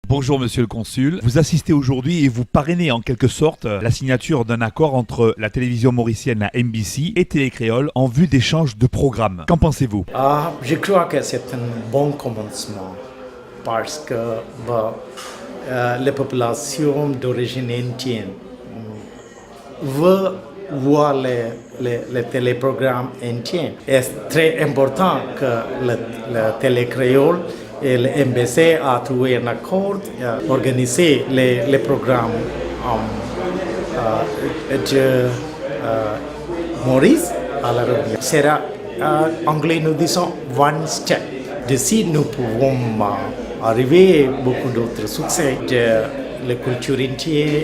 Bonjour Monsieur le Consul, vous assistez aujourd'hui et vous parrainez en quelque sorte la signature d'un accord entre la télévision mauricienne, la MBC, et Télécréole en vue d'échanges de programmes. Qu'en pensez-vous? Je crois que c'est un bon commencement parce que les populations d'origine indienne veulent voir les téléprogrammes indiens. C'est très important que le Télécréole et le MBC a trouvé un accord pour organiser les programmes de Maurice à la Réunion. C'est en anglais nous disons one step. D'ici nous pouvons arriver à beaucoup d'autres succès de la culture indienne,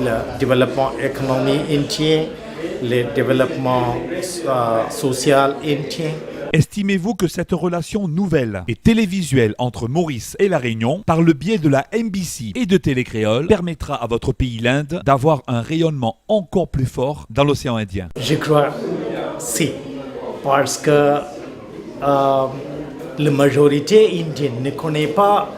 le développement économique indien, le développement social indien. Estimez-vous que cette relation nouvelle et télévisuelle entre Maurice et la Réunion, par le biais de la MBC et de Télécréole, permettra à votre pays, l'Inde, d'avoir un rayonnement encore plus fort dans l'océan Indien? Je crois si, parce que la majorité indienne ne connaît pas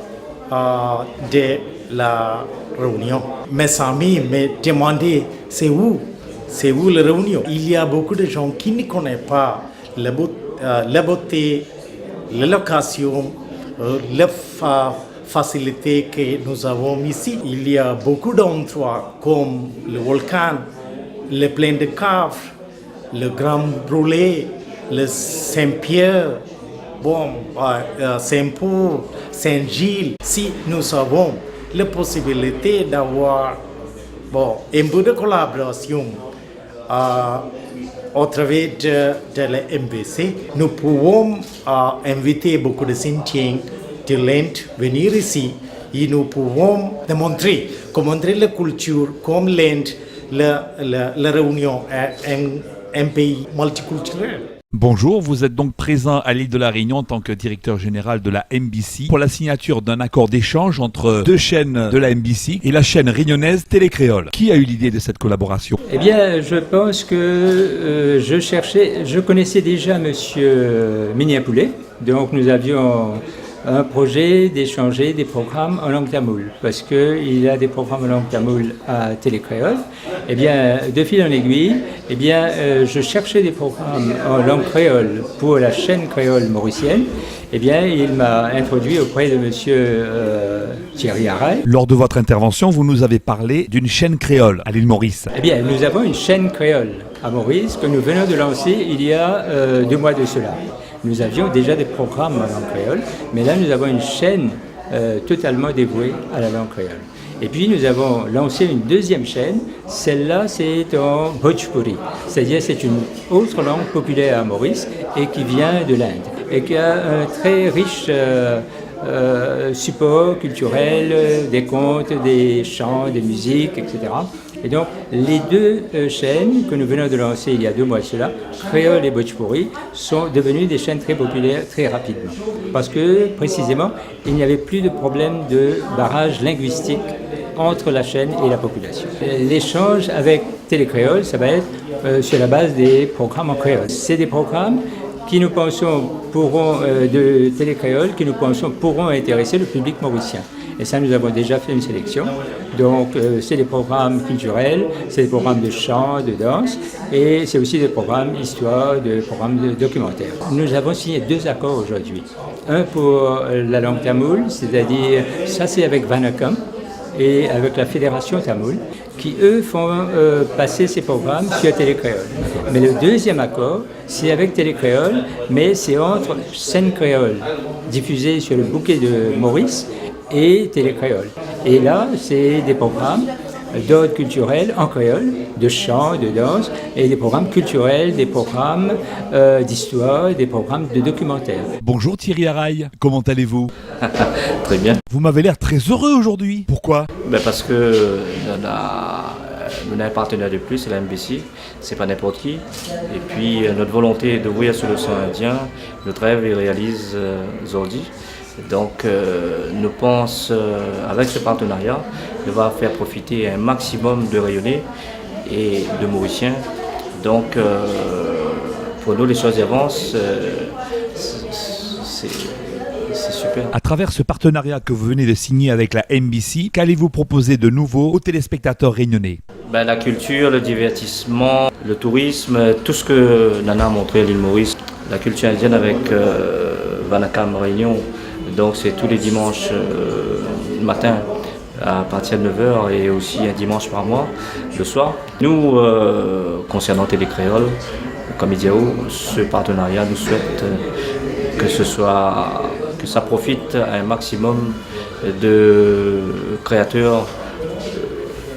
de la Réunion. Mes amis me demandaient c'est où la Réunion? Il y a beaucoup de gens qui ne connaissent pas la beauté, la location, la facilité que nous avons ici. Il y a beaucoup d'endroits comme le volcan, le plain de Cave, le Grand Brûlé, le Saint-Pierre, Saint-Paul, Saint-Gilles. Si nous avons la possibilité d'avoir un peu de collaboration au travers de la MBC, nous pouvons inviter beaucoup de Indiens de l'Inde venir ici et nous pouvons démontrer la culture comme l'Inde, la Réunion est un pays multiculturel. Bonjour, vous êtes donc présent à l'île de la Réunion en tant que directeur général de la MBC pour la signature d'un accord d'échange entre deux chaînes de la MBC et la chaîne réunionnaise Télécréole. Qui a eu l'idée de cette collaboration? Eh bien, je pense que je connaissais déjà Monsieur Miniapoulet, donc nous avions un projet d'échanger des programmes en langue tamoule, parce qu'il a des programmes en langue tamoule à Télécréole. Eh bien, de fil en aiguille, je cherchais des programmes en langue créole pour la chaîne créole mauricienne. Eh bien, il m'a introduit auprès de Monsieur Thierry Araille. Lors de votre intervention, vous nous avez parlé d'une chaîne créole à l'île Maurice. Eh bien, nous avons une chaîne créole à Maurice que nous venons de lancer il y a 2 mois de cela. Nous avions déjà des programmes en langue créole, mais là nous avons une chaîne totalement dévouée à la langue créole. Et puis nous avons lancé une deuxième chaîne, celle-là c'est en Bhojpuri, c'est-à-dire c'est une autre langue populaire à Maurice et qui vient de l'Inde et qui a un très riche support culturel, des contes, des chants, des musiques, etc. Et donc, les deux chaînes que nous venons de lancer il y a 2 mois de cela, Créole et Bhojpuri, sont devenues des chaînes très populaires très rapidement. Parce que, précisément, il n'y avait plus de problème de barrage linguistique entre la chaîne et la population. L'échange avec Télécréole, ça va être sur la base des programmes en créole. C'est des programmes qui nous pensons de Télécréole, qui nous pensons pourront intéresser le public mauricien. Et ça, nous avons déjà fait une sélection. Donc, c'est des programmes culturels, c'est des programmes de chant, de danse, et c'est aussi des programmes histoire, des programmes de documentaires. Nous avons signé 2 accords aujourd'hui. Un pour la langue tamoule, c'est-à-dire, ça c'est avec Vanakam et avec la Fédération tamoule, qui eux font passer ces programmes sur Télécréole. Mais le deuxième accord, c'est avec Télécréole, mais c'est entre scène créole, diffusée sur le bouquet de Maurice, et Télécréole. Et là, c'est des programmes d'ordre culturel en créole, de chant, de danse, et des programmes culturels, des programmes d'histoire, des programmes de documentaire. Bonjour Thierry Araille, comment allez-vous? Très bien. Vous m'avez l'air très heureux aujourd'hui. Pourquoi? Parce que on a un partenaire de plus, c'est la MBC, c'est pas n'importe qui. Et puis notre volonté d'ouvrir sur l'océan Indien, notre rêve il réalise aujourd'hui. Donc, nous pensons, avec ce partenariat, de va faire profiter un maximum de Rayonnais et de Mauriciens. Donc, pour nous, les choses avancent. c'est super. À travers ce partenariat que vous venez de signer avec la MBC, qu'allez-vous proposer de nouveau aux téléspectateurs réunionnais? La culture, le divertissement, le tourisme, tout ce que Nana a montré à l'île Maurice, la culture indienne avec Vanakam Réunion, donc c'est tous les dimanches matin à partir de 9h et aussi un dimanche par mois, le soir. Nous, concernant Télé Créole, comme Idiao, ce partenariat nous souhaite que ça profite à un maximum de créateurs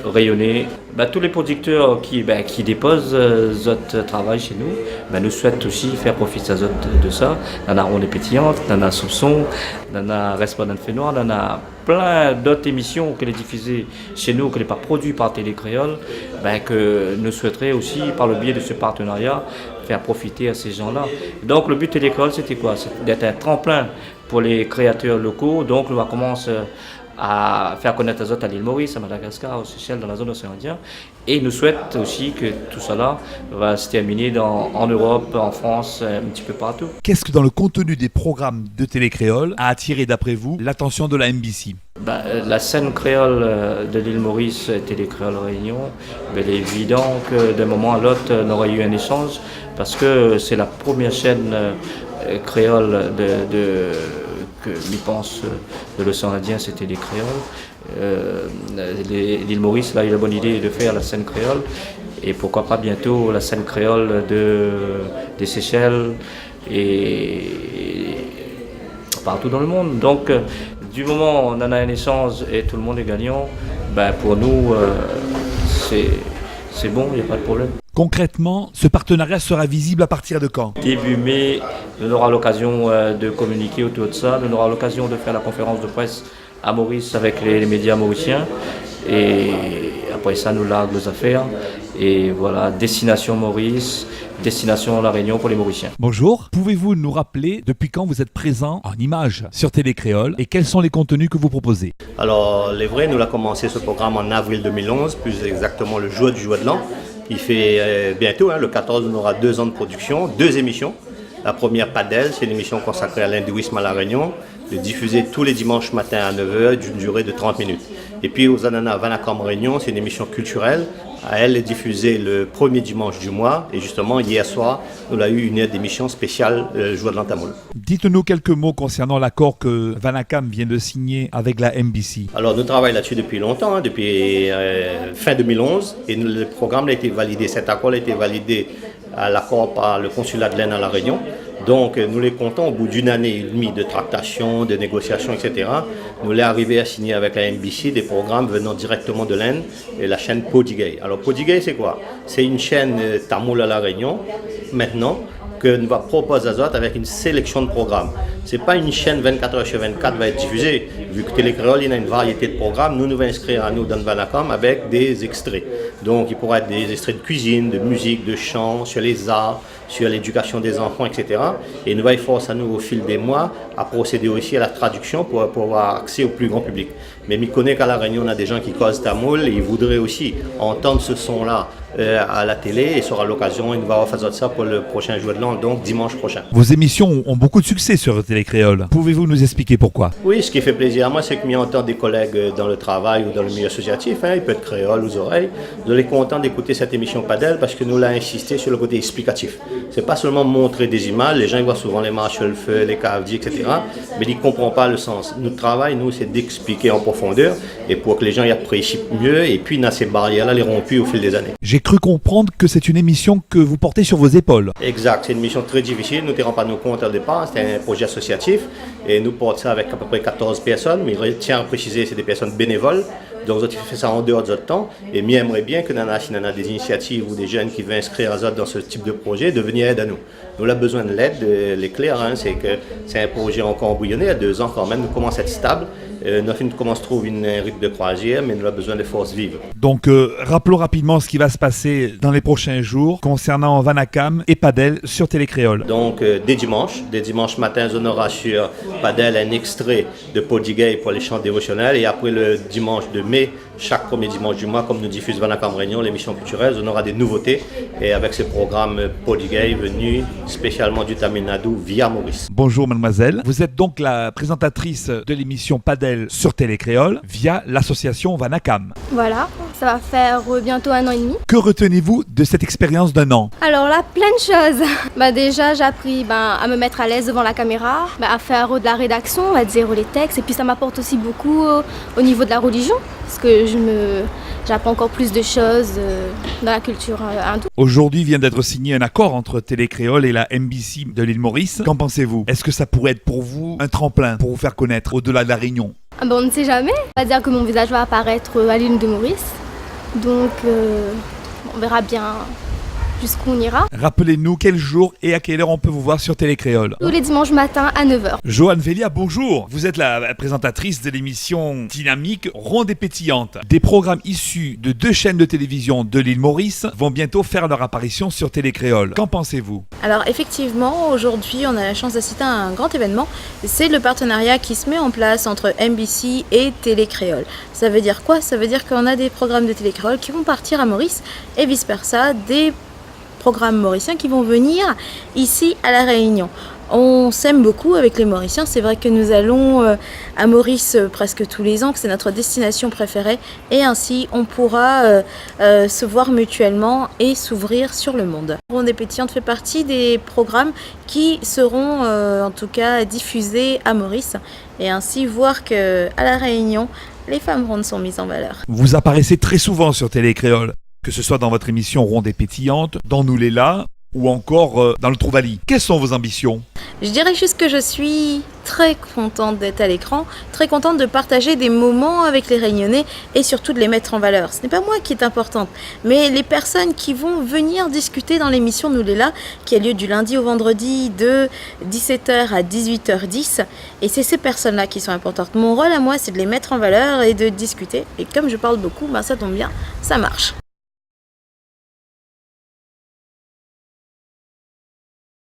rayonnés. Tous les producteurs qui déposent notre travail chez nous, nous souhaitent aussi faire profiter de ça. On a Ronde et Pétillante, on a Soupçon, on a Respondant Fait Noir, on a plein d'autres émissions que les diffusées chez nous, que les pas produits par Télé Créole, que nous souhaiteraient aussi, par le biais de ce partenariat, faire profiter à ces gens-là. Donc le but de Télé Créole, c'était quoi? C'était d'être un tremplin pour les créateurs locaux. Donc on va commencer à faire connaître les autres à l'île Maurice, à Madagascar, aux Seychelles, dans la zone océan Indien. Et ils nous souhaitent aussi que tout cela va se terminer en Europe, en France, un petit peu partout. Qu'est-ce que dans le contenu des programmes de Télé Créole a attiré d'après vous l'attention de la MBC? La scène créole de l'île Maurice et Télé Créole Réunion, il est évident que d'un moment à l'autre, on aurait eu un échange parce que c'est la première chaîne créole que l'y pense de l'océan Indien, c'était les créoles. L'île Maurice, là, il a la bonne idée de faire la scène créole et pourquoi pas bientôt la scène créole des Seychelles et partout dans le monde. Donc, du moment où on en a un échange et tout le monde est gagnant, pour nous, c'est bon, il n'y a pas de problème. Concrètement, ce partenariat sera visible à partir de quand? Début mai, on aura l'occasion de communiquer autour de ça. On aura l'occasion de faire la conférence de presse à Maurice avec les médias mauriciens. Et après ça, nous larguons les affaires. Et voilà, destination Maurice, destination La Réunion pour les Mauriciens. Bonjour, pouvez-vous nous rappeler depuis quand vous êtes présent en images sur Télé Créole et quels sont les contenus que vous proposez? Alors, les vrais, nous avons commencé ce programme en avril 2011, plus exactement le jour du jour de l'an. Il fait bientôt, le 14, on aura 2 ans de production, 2 émissions. La première, Padel, c'est une émission consacrée à l'hindouisme à La Réunion, diffusée tous les dimanches matin à 9h d'une durée de 30 minutes. Et puis aux Ananas Vanakam Réunion, c'est une émission culturelle. Elle est diffusée le premier dimanche du mois. Et justement, hier soir, nous avons eu une heure d'émission spéciale Jour de l'Antamoul. Dites-nous quelques mots concernant l'accord que Vanakam vient de signer avec la MBC. Alors, nous travaillons là-dessus depuis longtemps, depuis fin 2011. Et le programme a été validé, cet accord a été validé à l'accord par le consulat de l'Inde à La Réunion. Donc, nous les comptons au bout d'une année et demie de tractation, de négociations, etc. Nous l'est arrivé à signer avec la MBC des programmes venant directement de l'Inde et la chaîne Podigay. Alors, Podigay, c'est quoi? C'est une chaîne tamoule à La Réunion, maintenant, que nous va proposer à Azot avec une sélection de programmes. Ce n'est pas une chaîne 24h sur 24 qui va être diffusée. Vu que Télé Créole, il y a une variété de programmes, nous allons inscrire à nous dans Vanakam avec des extraits. Donc, il pourra être des extraits de cuisine, de musique, de chant, sur les arts, sur l'éducation des enfants, etc. Et nous allons forcer à nous, au fil des mois, à procéder aussi à la traduction pour avoir accès au plus grand public. Mais je connais qu'à La Réunion, on a des gens qui causent tamoul et ils voudraient aussi entendre ce son-là à la télé et sera l'occasion, il va faire ça pour le prochain jour de l'an, donc dimanche prochain. Vos émissions ont beaucoup de succès sur Télé Créole. Pouvez-vous nous expliquer pourquoi? Oui, ce qui fait plaisir à moi, c'est que j'entends des collègues dans le travail ou dans le milieu associatif, il peut être créole aux oreilles, je suis content d'écouter cette émission Padel parce que nous l'avons insisté sur le côté explicatif. C'est pas seulement montrer des images, les gens ils voient souvent les marches sur le feu, les cavdis, etc. Mais ils ne comprennent pas le sens. Notre travail, nous, c'est d'expliquer en profondeur et pour que les gens y apprécient mieux et puis dans ces barrières-là, les rompus au fil des années. J'ai cru comprendre que c'est une émission que vous portez sur vos épaules. Exact, c'est une mission très difficile, nous ne tirons pas nos comptes au départ, c'est un projet associatif et nous portons ça avec à peu près 14 personnes, mais il tient à préciser que c'est des personnes bénévoles, donc nous faisons ça en dehors de notre temps et nous aimerions bien que si on a des initiatives ou des jeunes qui veulent inscrire à dans ce type de projet, de venir aider à nous. Nous avons besoin de l'aide, l'éclair, c'est que c'est un projet encore embryonné, à 2 ans quand même, nous commençons à être stable. Nous commençons à trouver une rythme de croisière, mais nous avons besoin de forces vives. Donc, rappelons rapidement ce qui va se passer dans les prochains jours concernant Vanakam et Padel sur Télé Créole. Donc, dès dimanche matin, on aura sur Padel un extrait de Podigay pour les chants dévotionnels. Et après le dimanche de mai, chaque premier dimanche du mois, comme nous diffuse Vanakam Réunion, l'émission culturelle, on aura des nouveautés. Et avec ce programme Podigay venu spécialement du Tamil Nadu via Maurice. Bonjour mademoiselle, vous êtes donc la présentatrice de l'émission Padel sur Télécréole via l'association Vanakam. Voilà, ça va faire bientôt 1 an et demi. Que retenez-vous de cette expérience d'1 an? Alors là, plein de choses. Déjà, j'ai appris à me mettre à l'aise devant la caméra, à faire de la rédaction, on va dire les textes. Et puis ça m'apporte aussi beaucoup au niveau de la religion, parce que j'apprends encore plus de choses dans la culture hindoue. Aujourd'hui vient d'être signé un accord entre Télécréole et la MBC de l'île Maurice. Qu'en pensez-vous? Est-ce que ça pourrait être pour vous un tremplin pour vous faire connaître au-delà de la Réunion? On ne sait jamais. On va dire que mon visage va apparaître à l'île de Maurice. Donc on verra bien jusqu'où on ira. Rappelez-nous quel jour et à quelle heure on peut vous voir sur Télécréole. Tous les dimanches matin à 9h. Joanne Velia, bonjour. Vous êtes la présentatrice de l'émission dynamique Ronde et Pétillante. Des programmes issus de 2 chaînes de télévision de l'île Maurice vont bientôt faire leur apparition sur Télécréole. Qu'en pensez-vous? Alors effectivement, aujourd'hui, on a la chance d'assister à un grand événement. C'est le partenariat qui se met en place entre MBC et Télécréole. Ça veut dire quoi? Ça veut dire qu'on a des programmes de Télécréole qui vont partir à Maurice et vice-versa, des programmes mauriciens qui vont venir ici à La Réunion. On s'aime beaucoup avec les Mauriciens, c'est vrai que nous allons à Maurice presque tous les ans, que c'est notre destination préférée et ainsi on pourra se voir mutuellement et s'ouvrir sur le monde. Ronde et Pétillante fait partie des programmes qui seront en tout cas diffusés à Maurice et ainsi voir que à La Réunion, les femmes rondes sont mises en valeur. Vous apparaissez très souvent sur Télécréole, que ce soit dans votre émission Ronde et Pétillante, dans Nous les là, ou encore dans le Trouvali. Quelles sont vos ambitions? Je dirais juste que je suis très contente d'être à l'écran, très contente de partager des moments avec les Réunionnais et surtout de les mettre en valeur. Ce n'est pas moi qui est importante, mais les personnes qui vont venir discuter dans l'émission Nous les là, qui a lieu du lundi au vendredi de 17h à 18h10. Et c'est ces personnes-là qui sont importantes. Mon rôle à moi, c'est de les mettre en valeur et de discuter. Et comme je parle beaucoup, ça tombe bien, ça marche.